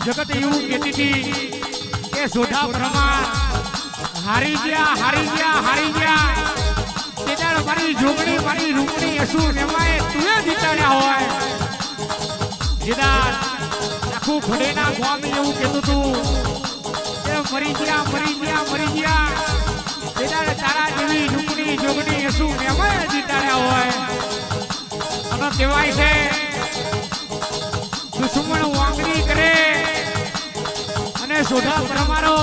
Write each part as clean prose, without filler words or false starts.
જગત એવું કહેતી હતી કે સોઢા પ્રમાણ હારી ગયા તેદાર મારી જોગણી મારી રૂપણી હસુ નેમાએ તુએ જીતાડ્યા હોય જેદાર આખું ખડેના ગામ એવું કહેતું હતું કે મરી ગયા તેદાર તારા જેવી રૂપણી જોગણી હસુ નેમાએ જીતાડ્યા હોય અને કહેવાય છે દુશ્મન વાંગડી કરે અને સોઢા પરમારો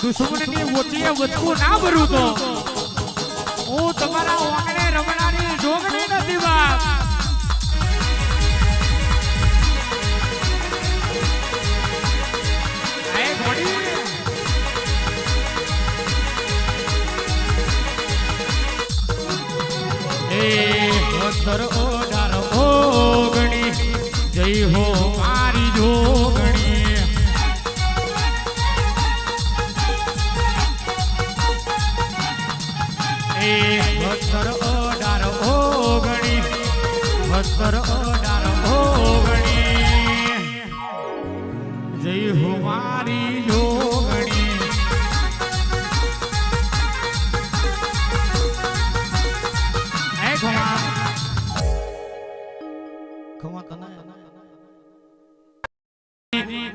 દુશ્મનની વચ્ચે વચકું ના ભરું તો હું તમારા વાંગડે રમણાની જોગણી નથી બાપ સર ઓડાર ઓગણી જય હો મારી જોગણી એ સર ઓડાર ઓગણી સર ઓડાર ઓગણી જય હો મારી જોગણી એ ખમા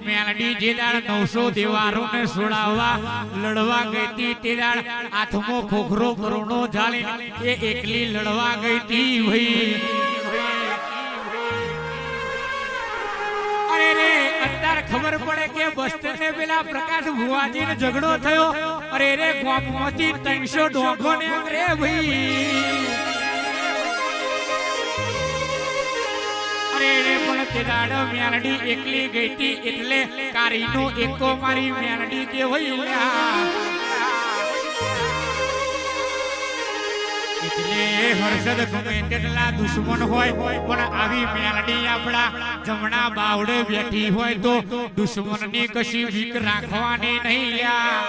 મેલડી જે દાડ 900 દેવારોને છોડાવવા લડવા ગઈ હતી તે દાડ હાથમાં ખોખરો કરોડો ઝાલીને એ એકલી લડવા ગઈ હતી ભાઈ અરે રે અત્યારે ખબર પડે કે બસ્તરને પેલા પ્રકાશ ભુવાજીને ઝઘડો થયો અરે રે ગામમાંથી 300 ડોંગો ને રે ભાઈ પણ તે દાડ મેલડી એકલી ગઈ હતી એટલે કારીનો એકો મારી મેલડી કે હોય એટલે હર્ષદ ગમે તેટલા દુશ્મન હોય પણ આવી મેલડી આપણા જમણા બાવડે બેઠી હોય તો દુશ્મનની કશી બીક રાખવાની નહીં લ્યા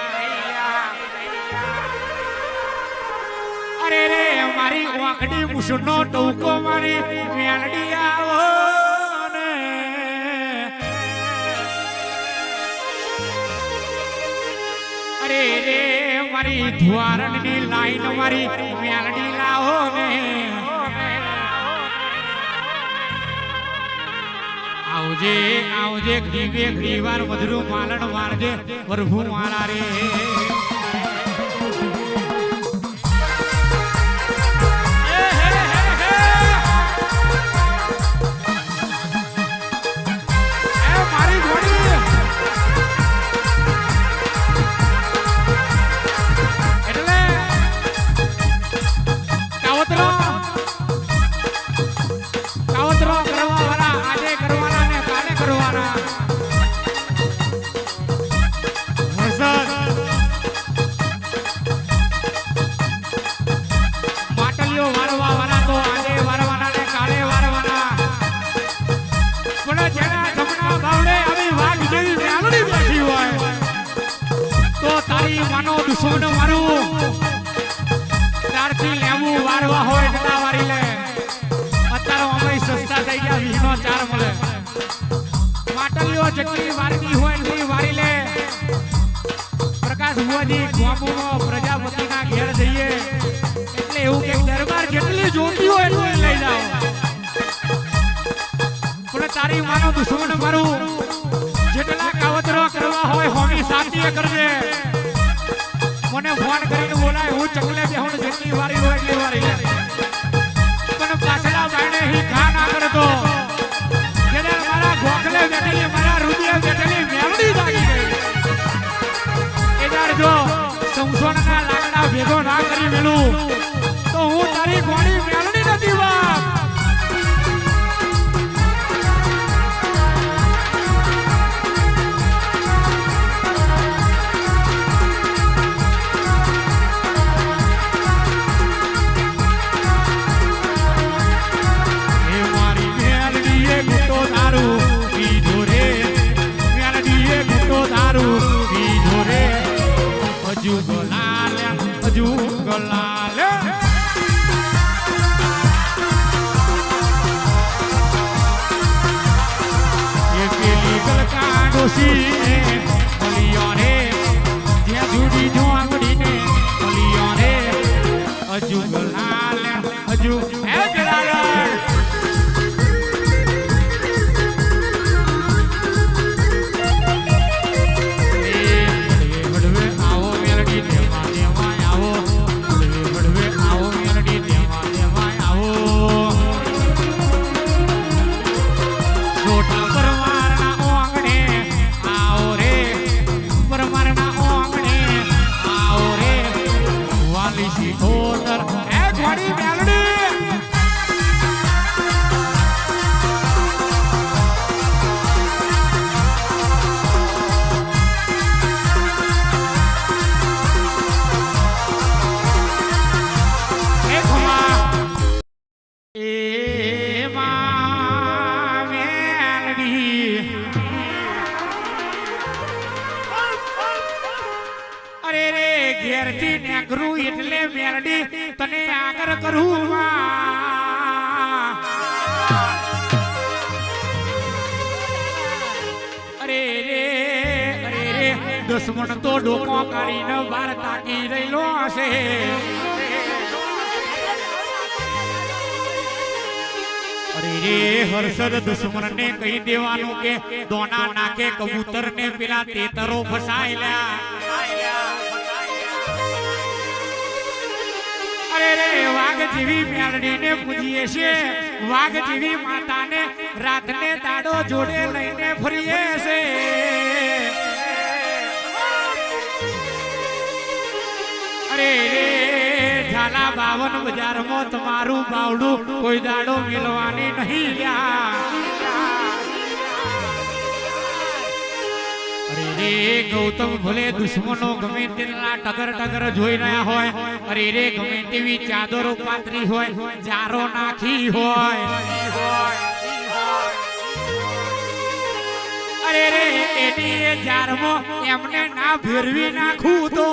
અરે રે મારી વાંકડી મુસનો ટોકો મારી મેલડી આવો ને અરે રે મારી ધ્વારણની લાઈન મારી મેલડી લાવો ને આવજે ઘડીવાર મધુરું માલણ મારજે પ્રભુ મારા રે દુશ્મન મારું ત્યારથી લેવું વારવા હોય એટલા વારી લે અત્યારે અમે સસ્તા થઈ ગયા 20 નો 4 મળે માટલીઓ જેટલી વારની હોય એટલી વારી લે પ્રકાશ ભુવાજી ગામમાં પ્રજાપતિના ઘેર જઈએ એટલે એવું કે દરબાર જેટલી જોતી હોય એટલી લઈ જાઓ પણ તારી માનો દુશ્મન મારું જેટલા કાવતરો કરવા હોય હોમી સાચીએ કરજે મને ફોન કરીને બોલાય હું ચકલે બેહું જેટલી વારી હોય એટલી વારી લે પણ પાછલા બાયણે હી ખા ના કરતો જેને મારા ગોખલે બેઠેલી મારા રુદિયા બેઠેલી મેલડી જાગી ગઈ એદાર જો સંસોનના લાકડા ભેગો ના કરી મેલું તો હું તારી ગોળી મેલડી નથી બાપ મારી મેલ ડોશી મલિયો રે જ્યાં જુડી જો આંગળીને મલિયો રે હજુ ગલાલ હજુ હે ગલાલ ઘેરથી નેકરું એટલે મેરડી તને આગળ કરું અરે રે દુશ્મન તો ડોકો કાઢીને બાર તાકી રહેલો હશે અરે રે હર્ષદ દુશ્મન ને કહી દેવાનું કે દોના નાકે કબૂતર ને પેલા તેતરો ફસાયેલા અરે રે વાઘ જેવી મેળડીને પૂજીએ છે વાઘ જેવી માતાને રાતને દાડો જોડે લઈને ફરીએ છે અરે રે ઝાલા 52 બજારમાં તમારું બાવડું કોઈ દાડો મિલવાની નહીં અરે રે ગૌતમ ભલે દુશ્મનો ગમે તેટલા ટગર જોઈ રહ્યા હોય અરે રે ગમે તેવી ચાદરો પાથરી હોય જારો નાખી હોય અરે રે એની જારમાં એમને ના ભેરવી નાખું તો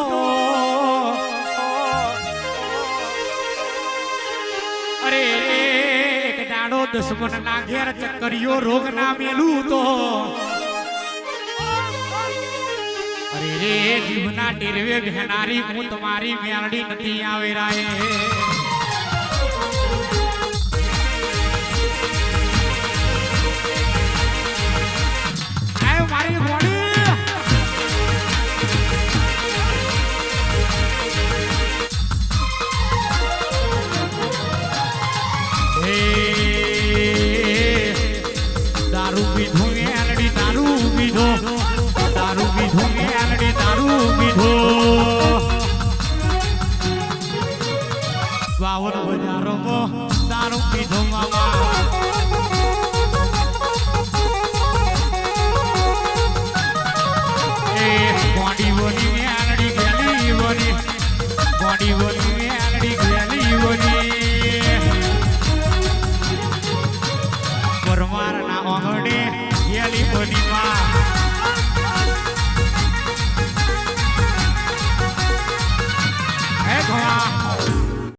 અરે રે એક દાડો દુશ્મન ના ઘેર ચક્કરિયો રોગ ના મેલું તો અરે રે જીવના ટેરવે ભેનારી હું તમારી મેલડી નથી આવે રાય આય મારી બોડી હે દારૂ પીધો મેલડી દારૂ પીધો દારૂ પીધો મેલડી દારૂ પીધો 52 બજારોમાં દારૂ પીધો મામા એ બોડી બોડી મેલડી ગેલી બોડી બોડી બોડી મેલડી ગેલી બોડી પરમારના ઓગણે ગેલી બોડીમાં